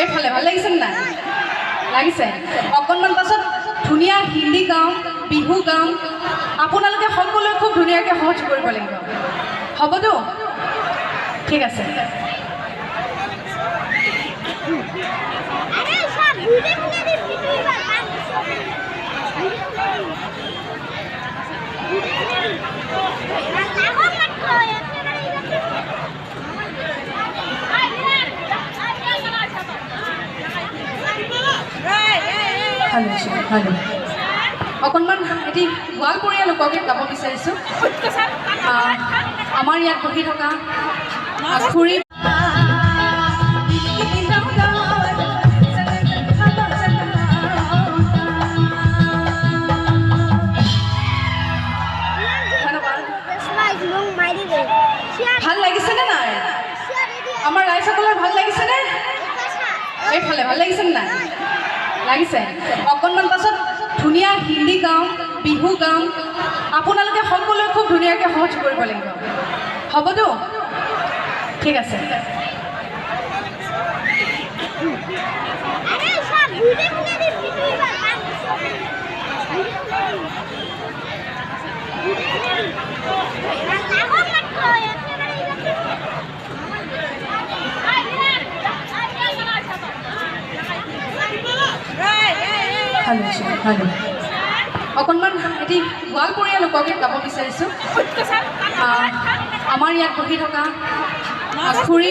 এইফালে ভাল লাগিছে নাই? লাগিছে? অকণমান পাছত ধুনীয়া হিন্দী গাওঁ, বিহু গাওঁ। আপোনালোকে সকলোৱে খুব ধুনীয়াকৈ সহজ কৰিব লাগিব। হ'বতো? ঠিক আছে। ভালো অকণমান এটি গোৱালপৰীয়া লোককে গাব বিচাৰিছোঁ। আমাৰ ইয়াত বহি থকা খুৰী ভাল লাগিছেনে নাই? আমাৰ ৰাইজসকলৰ ভাল লাগিছেনে? এইফালে ভাল লাগিছেনে নাই? লাগিছে? অকণমান পাছত ধুনীয়া হিন্দী গাওঁ, বিহু গাওঁ। আপোনালোকে সকলোৱে খুব ধুনীয়াকৈ সহজ কৰিব লাগিব। হ'বতো? ঠিক আছে। ভালো অকণমান এটি গোৱালপৰীয়া লোককে গাব বিচাৰিছোঁ। আমাৰ ইয়াত বহি থকা খুৰী